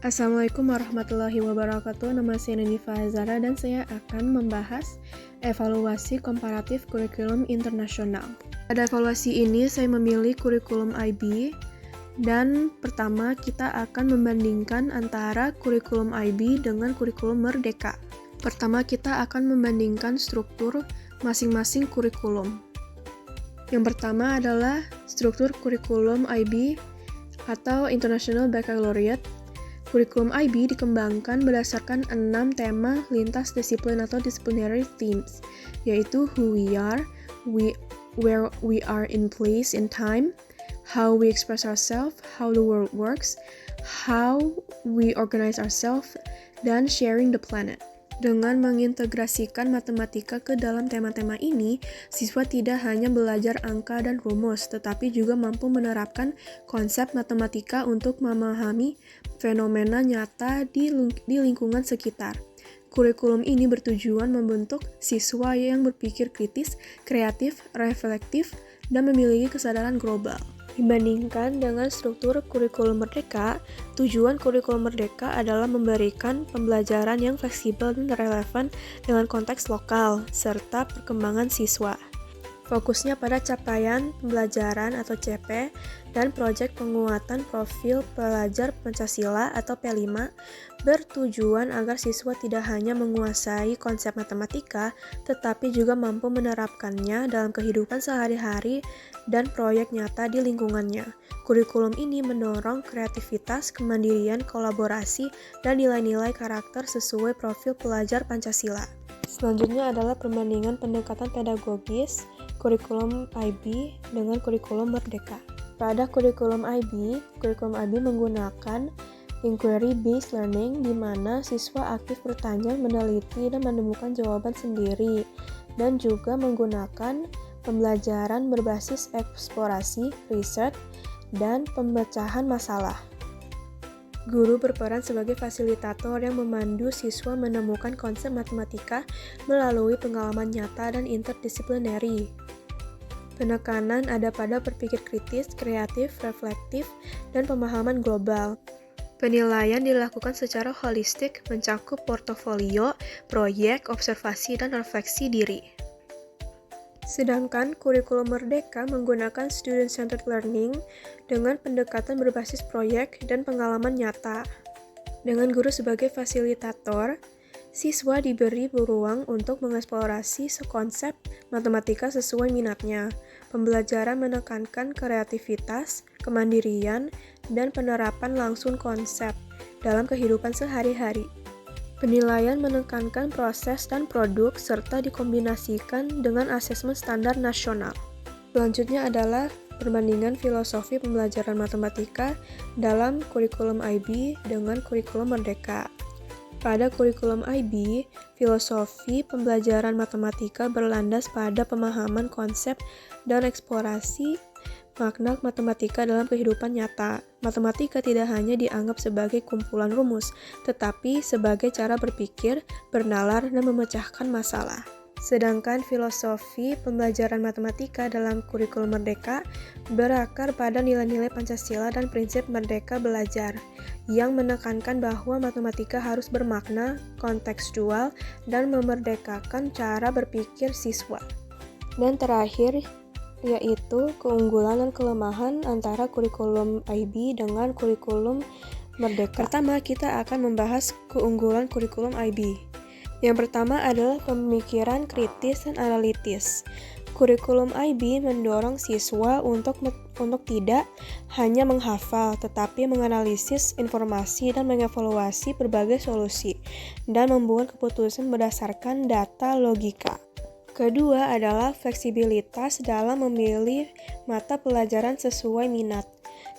Assalamualaikum warahmatullahi wabarakatuh. Nama saya Nadifa Hazara dan saya akan membahas evaluasi komparatif kurikulum internasional. Pada evaluasi ini saya memilih kurikulum IB dan pertama kita akan membandingkan antara kurikulum IB dengan kurikulum Merdeka. Pertama kita akan membandingkan struktur masing-masing kurikulum. Yang pertama adalah struktur kurikulum IB atau International Baccalaureate. Kurikulum IB dikembangkan berdasarkan 6 tema lintas disiplin atau disciplinary themes, yaitu who we are, where we are in place in time, how we express ourselves, how the world works, how we organize ourselves, dan sharing the planet. Dengan mengintegrasikan matematika ke dalam tema-tema ini, siswa tidak hanya belajar angka dan rumus, tetapi juga mampu menerapkan konsep matematika untuk memahami fenomena nyata di lingkungan sekitar. Kurikulum ini bertujuan membentuk siswa yang berpikir kritis, kreatif, reflektif, dan memiliki kesadaran global. Dibandingkan dengan struktur kurikulum Merdeka, tujuan kurikulum Merdeka adalah memberikan pembelajaran yang fleksibel dan relevan dengan konteks lokal, serta perkembangan siswa. Fokusnya pada capaian pembelajaran atau CP dan proyek penguatan profil pelajar Pancasila atau P5 bertujuan agar siswa tidak hanya menguasai konsep matematika, tetapi juga mampu menerapkannya dalam kehidupan sehari-hari dan proyek nyata di lingkungannya. Kurikulum ini mendorong kreativitas, kemandirian, kolaborasi, dan nilai-nilai karakter sesuai profil pelajar Pancasila. Selanjutnya adalah perbandingan pendekatan pedagogis kurikulum IB dengan kurikulum Merdeka. Pada kurikulum IB menggunakan inquiry-based learning di mana siswa aktif bertanya, meneliti, dan menemukan jawaban sendiri, dan juga menggunakan pembelajaran berbasis eksplorasi, riset, dan pemecahan masalah. Guru berperan sebagai fasilitator yang memandu siswa menemukan konsep matematika melalui pengalaman nyata dan interdisiplinary. Penekanan ada pada berpikir kritis, kreatif, reflektif, dan pemahaman global. Penilaian dilakukan secara holistik, mencakup portofolio, proyek, observasi, dan refleksi diri. Sedangkan kurikulum Merdeka menggunakan student-centered learning dengan pendekatan berbasis proyek dan pengalaman nyata. Dengan guru sebagai fasilitator, siswa diberi ruang untuk mengeksplorasi konsep matematika sesuai minatnya. Pembelajaran menekankan kreativitas, kemandirian, dan penerapan langsung konsep dalam kehidupan sehari-hari. Penilaian menekankan proses dan produk serta dikombinasikan dengan asesmen standar nasional. Selanjutnya adalah perbandingan filosofi pembelajaran matematika dalam kurikulum IB dengan kurikulum Merdeka. Pada kurikulum IB, filosofi pembelajaran matematika berlandas pada pemahaman konsep dan eksplorasi makna matematika dalam kehidupan nyata. Matematika tidak hanya dianggap sebagai kumpulan rumus, tetapi sebagai cara berpikir, bernalar, dan memecahkan masalah. Sedangkan filosofi pembelajaran matematika dalam kurikulum Merdeka berakar pada nilai-nilai Pancasila dan prinsip Merdeka Belajar, yang menekankan bahwa matematika harus bermakna, kontekstual, dan memerdekakan cara berpikir siswa. Dan terakhir, yaitu keunggulan dan kelemahan antara kurikulum IB dengan kurikulum Merdeka. Pertama, kita akan membahas keunggulan kurikulum IB. Yang pertama adalah pemikiran kritis dan analitis. Kurikulum IB mendorong siswa untuk tidak hanya menghafal, tetapi menganalisis informasi dan mengevaluasi berbagai solusi, dan membuat keputusan berdasarkan data logika. Kedua adalah fleksibilitas dalam memilih mata pelajaran sesuai minat.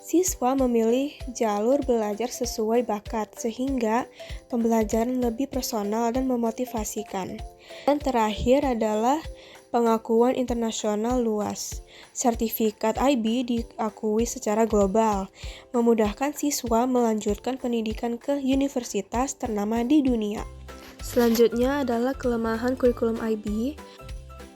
Siswa memilih jalur belajar sesuai bakat, sehingga pembelajaran lebih personal dan memotivasikan. Dan terakhir adalah pengakuan internasional luas. Sertifikat IB diakui secara global, memudahkan siswa melanjutkan pendidikan ke universitas ternama di dunia. Selanjutnya adalah kelemahan kurikulum IB.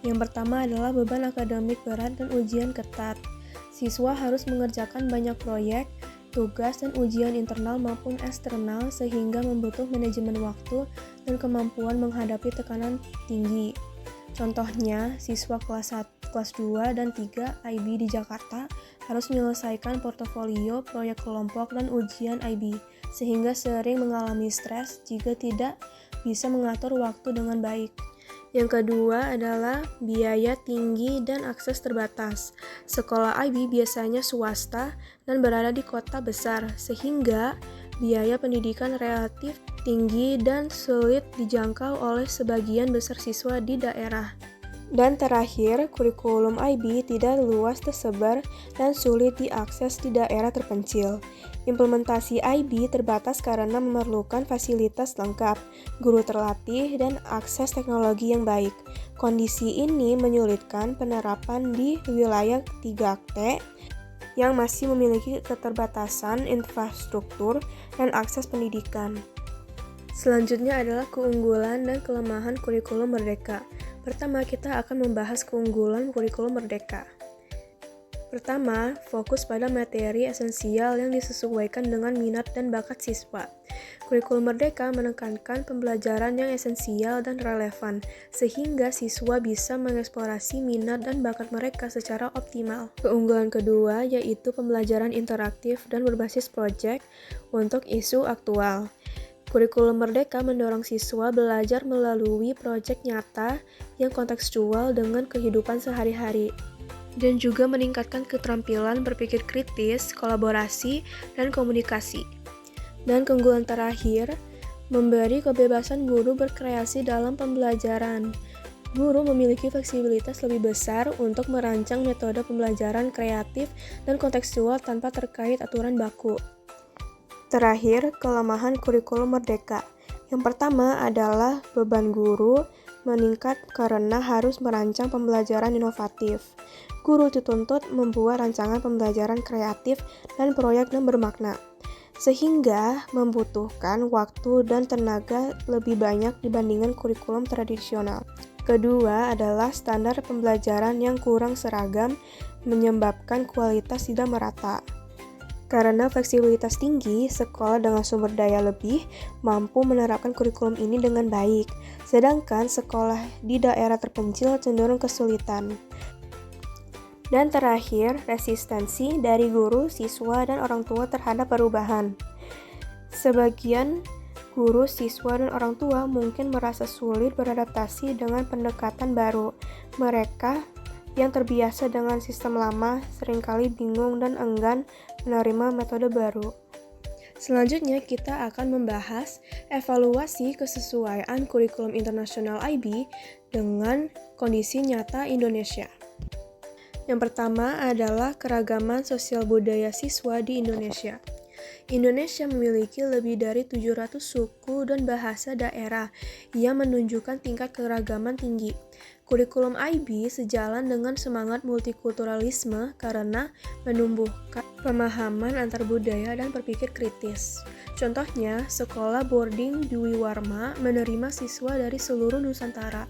Yang pertama adalah beban akademik berat dan ujian ketat. Siswa harus mengerjakan banyak proyek tugas dan ujian internal maupun eksternal sehingga membutuhkan manajemen waktu dan kemampuan menghadapi tekanan tinggi. Contohnya, siswa kelas 2 dan 3 IB di Jakarta harus menyelesaikan portofolio, proyek kelompok, dan ujian IB, sehingga sering mengalami stres jika tidak bisa mengatur waktu dengan baik. Yang kedua adalah biaya tinggi dan akses terbatas. Sekolah IB biasanya swasta dan berada di kota besar, sehingga biaya pendidikan relatif tinggi dan sulit dijangkau oleh sebagian besar siswa di daerah. Dan terakhir, kurikulum IB tidak luas tersebar dan sulit diakses di daerah terpencil. Implementasi IB terbatas karena memerlukan fasilitas lengkap, guru terlatih, dan akses teknologi yang baik. Kondisi ini menyulitkan penerapan di wilayah 3T yang masih memiliki keterbatasan infrastruktur dan akses pendidikan. Selanjutnya adalah keunggulan dan kelemahan kurikulum merdeka. Pertama, kita akan membahas keunggulan kurikulum merdeka. Pertama, fokus pada materi esensial yang disesuaikan dengan minat dan bakat siswa. Kurikulum merdeka menekankan pembelajaran yang esensial dan relevan, sehingga siswa bisa mengeksplorasi minat dan bakat mereka secara optimal. Keunggulan kedua yaitu pembelajaran interaktif dan berbasis proyek untuk isu aktual. Kurikulum merdeka mendorong siswa belajar melalui proyek nyata yang kontekstual dengan kehidupan sehari-hari, dan juga meningkatkan keterampilan berpikir kritis, kolaborasi, dan komunikasi. Dan keunggulan terakhir, memberi kebebasan guru berkreasi dalam pembelajaran. Guru memiliki fleksibilitas lebih besar untuk merancang metode pembelajaran kreatif dan kontekstual tanpa terkait aturan baku. Terakhir, kelemahan kurikulum merdeka. Yang pertama adalah beban guru meningkat karena harus merancang pembelajaran inovatif. Guru dituntut membuat rancangan pembelajaran kreatif dan proyek yang bermakna, sehingga membutuhkan waktu dan tenaga lebih banyak dibandingkan kurikulum tradisional. Kedua adalah standar pembelajaran yang kurang seragam menyebabkan kualitas tidak merata. Karena fleksibilitas tinggi, sekolah dengan sumber daya lebih mampu menerapkan kurikulum ini dengan baik, sedangkan sekolah di daerah terpencil cenderung kesulitan. Dan terakhir, resistensi dari guru, siswa, dan orang tua terhadap perubahan. Sebagian guru, siswa, dan orang tua mungkin merasa sulit beradaptasi dengan pendekatan baru. Mereka yang terbiasa dengan sistem lama seringkali bingung dan enggan menerima metode baru. Selanjutnya kita akan membahas evaluasi kesesuaian kurikulum internasional IB dengan kondisi nyata Indonesia. Yang pertama adalah keragaman sosial budaya siswa di Indonesia. Indonesia memiliki lebih dari 700 suku dan bahasa daerah yang menunjukkan tingkat keragaman tinggi. Kurikulum IB sejalan dengan semangat multikulturalisme karena menumbuhkan pemahaman antar budaya dan berpikir kritis. Contohnya, sekolah boarding Dwi Warma menerima siswa dari seluruh Nusantara.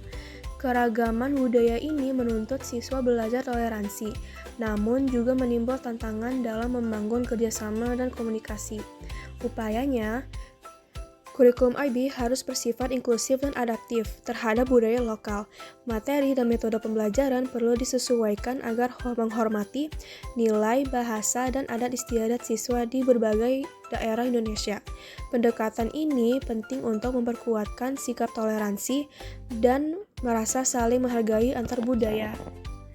Keragaman budaya ini menuntut siswa belajar toleransi, namun juga menimbul tantangan dalam membangun kerjasama dan komunikasi. Upayanya, kurikulum IB harus bersifat inklusif dan adaptif terhadap budaya lokal. Materi dan metode pembelajaran perlu disesuaikan agar menghormati nilai, bahasa, dan adat istiadat siswa di berbagai daerah Indonesia. Pendekatan ini penting untuk memperkuatkan sikap toleransi dan merasa saling menghargai antar budaya.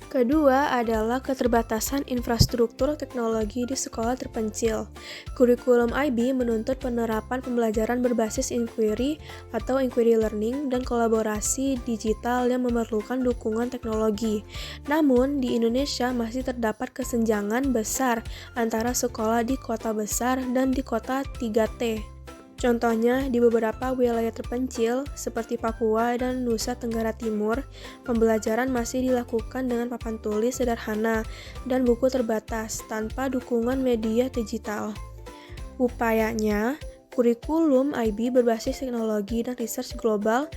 Kedua adalah keterbatasan infrastruktur teknologi di sekolah terpencil. Kurikulum IB menuntut penerapan pembelajaran berbasis inquiry atau inquiry learning dan kolaborasi digital yang memerlukan dukungan teknologi. Namun, di Indonesia masih terdapat kesenjangan besar antara sekolah di kota besar dan di kota 3T. Contohnya, di beberapa wilayah terpencil seperti Papua dan Nusa Tenggara Timur, pembelajaran masih dilakukan dengan papan tulis sederhana dan buku terbatas tanpa dukungan media digital. Upayanya, kurikulum IB berbasis teknologi dan research global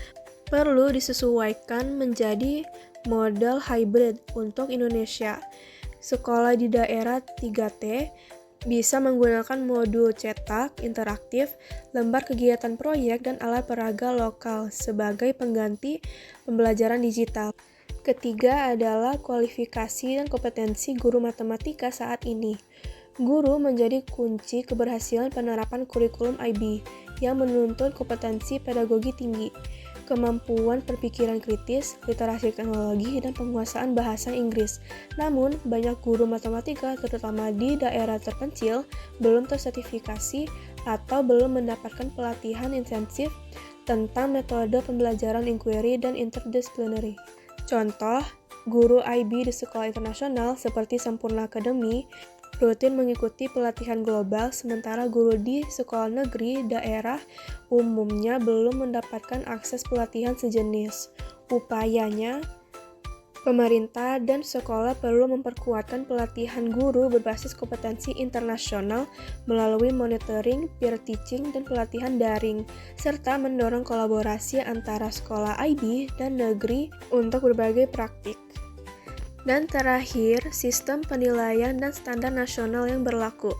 perlu disesuaikan menjadi model hybrid untuk Indonesia. Sekolah di daerah 3T Bisa menggunakan modul cetak, interaktif, lembar kegiatan proyek, dan alat peraga lokal sebagai pengganti pembelajaran digital. Ketiga adalah kualifikasi dan kompetensi guru matematika saat ini. Guru menjadi kunci keberhasilan penerapan kurikulum IB yang menuntut kompetensi pedagogi tinggi, kemampuan berpikiran kritis, literasi teknologi, dan penguasaan bahasa Inggris. Namun, banyak guru matematika, terutama di daerah terpencil, belum tersertifikasi atau belum mendapatkan pelatihan intensif tentang metode pembelajaran inquiry dan interdisciplinary. Contoh, guru IB di sekolah internasional seperti Sempurna Academy rutin mengikuti pelatihan global, sementara guru di sekolah negeri daerah umumnya belum mendapatkan akses pelatihan sejenis. Upayanya, pemerintah dan sekolah perlu memperkuatkan pelatihan guru berbasis kompetensi internasional melalui monitoring, peer teaching, dan pelatihan daring, serta mendorong kolaborasi antara sekolah IB dan negeri untuk berbagai praktik. Dan terakhir, sistem penilaian dan standar nasional yang berlaku.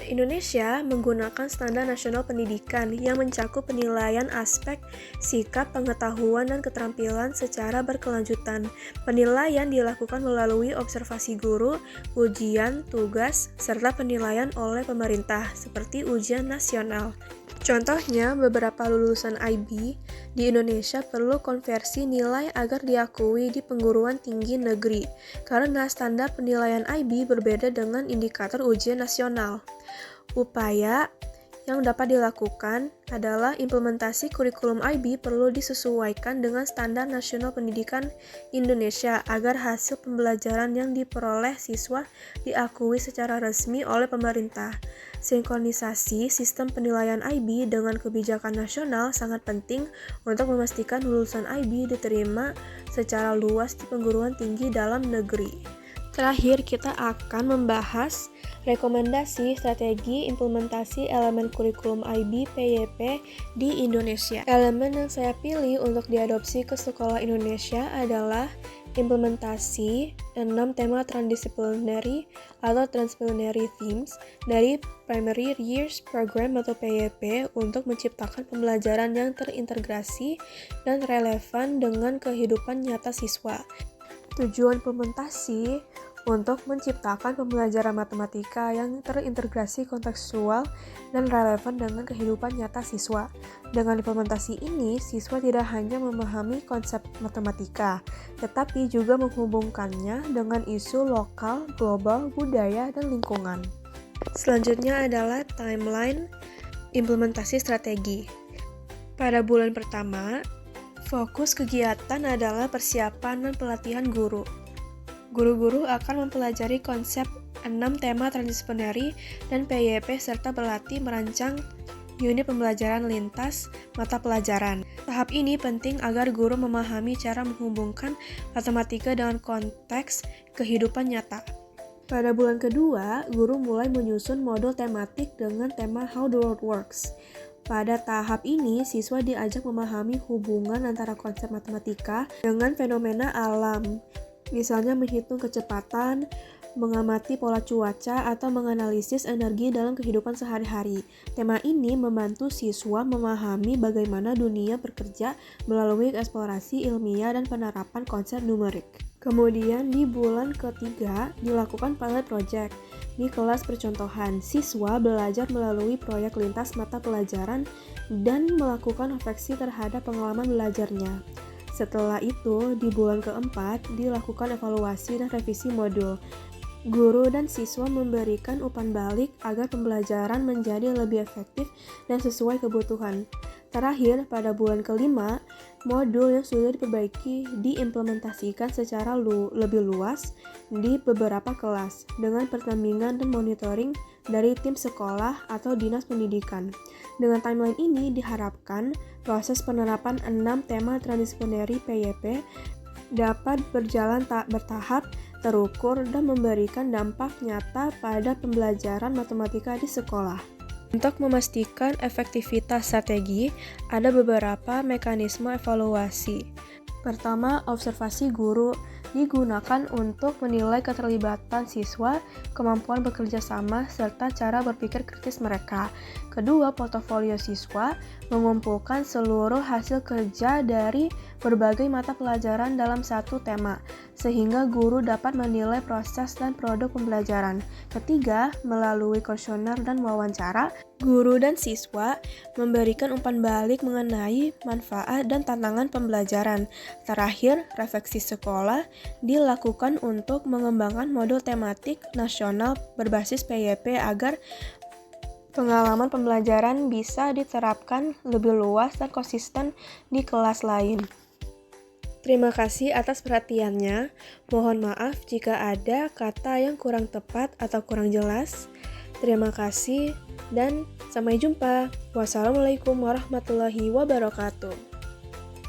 Indonesia menggunakan Standar Nasional Pendidikan yang mencakup penilaian aspek sikap, pengetahuan, dan keterampilan secara berkelanjutan. Penilaian dilakukan melalui observasi guru, ujian, tugas, serta penilaian oleh pemerintah, seperti ujian nasional. Contohnya, beberapa lulusan IB di Indonesia perlu konversi nilai agar diakui di perguruan tinggi negeri, karena standar penilaian IB berbeda dengan indikator ujian nasional. Upaya yang dapat dilakukan adalah implementasi kurikulum IB perlu disesuaikan dengan Standar Nasional Pendidikan Indonesia agar hasil pembelajaran yang diperoleh siswa diakui secara resmi oleh pemerintah. Sinkronisasi sistem penilaian IB dengan kebijakan nasional sangat penting untuk memastikan lulusan IB diterima secara luas di perguruan tinggi dalam negeri. Terakhir, kita akan membahas rekomendasi strategi implementasi elemen kurikulum IB PYP di Indonesia. Elemen yang saya pilih untuk diadopsi ke sekolah Indonesia adalah implementasi 6 tema transdisciplinary atau transdisciplinary themes dari Primary Years Program atau PYP untuk menciptakan pembelajaran yang terintegrasi dan relevan dengan kehidupan nyata siswa. Tujuan implementasi untuk menciptakan pembelajaran matematika yang terintegrasi kontekstual dan relevan dengan kehidupan nyata siswa. Dengan implementasi ini, siswa tidak hanya memahami konsep matematika, tetapi juga menghubungkannya dengan isu lokal, global, budaya, dan lingkungan. Selanjutnya adalah timeline implementasi strategi. Pada bulan pertama, fokus kegiatan adalah persiapan dan pelatihan guru. Guru-guru akan mempelajari konsep 6 tema transdisciplinary dan PYP serta berlatih merancang unit pembelajaran lintas mata pelajaran. Tahap ini penting agar guru memahami cara menghubungkan matematika dengan konteks kehidupan nyata. Pada bulan kedua, guru mulai menyusun modul tematik dengan tema How the World Works. Pada tahap ini, siswa diajak memahami hubungan antara konsep matematika dengan fenomena alam. Misalnya menghitung kecepatan, mengamati pola cuaca, atau menganalisis energi dalam kehidupan sehari-hari. Tema ini membantu siswa memahami bagaimana dunia bekerja melalui eksplorasi ilmiah dan penerapan konsep numerik. Kemudian di bulan ketiga dilakukan pilot project. Di kelas percontohan, siswa belajar melalui proyek lintas mata pelajaran dan melakukan refleksi terhadap pengalaman belajarnya. Setelah itu, di bulan keempat, dilakukan evaluasi dan revisi modul. Guru dan siswa memberikan umpan balik agar pembelajaran menjadi lebih efektif dan sesuai kebutuhan. Terakhir, pada bulan kelima, modul yang sudah diperbaiki diimplementasikan secara lebih luas di beberapa kelas dengan pertandingan dan monitoring dari tim sekolah atau dinas pendidikan. Dengan timeline ini diharapkan proses penerapan 6 tema transdisciplinary PYP dapat berjalan bertahap, terukur, dan memberikan dampak nyata pada pembelajaran matematika di sekolah. Untuk memastikan efektivitas strategi, ada beberapa mekanisme evaluasi. Pertama, observasi guru digunakan untuk menilai keterlibatan siswa, kemampuan bekerja sama, serta cara berpikir kritis mereka. Kedua, portofolio siswa mengumpulkan seluruh hasil kerja dari berbagai mata pelajaran dalam satu tema, sehingga guru dapat menilai proses dan produk pembelajaran. Ketiga, melalui kuesioner dan wawancara, guru dan siswa memberikan umpan balik mengenai manfaat dan tantangan pembelajaran. Terakhir, refleksi sekolah dilakukan untuk mengembangkan modul tematik nasional berbasis PYP agar pengalaman pembelajaran bisa diterapkan lebih luas dan konsisten di kelas lain. Terima kasih atas perhatiannya. Mohon maaf jika ada kata yang kurang tepat atau kurang jelas. Terima kasih dan sampai jumpa. Wassalamualaikum warahmatullahi wabarakatuh.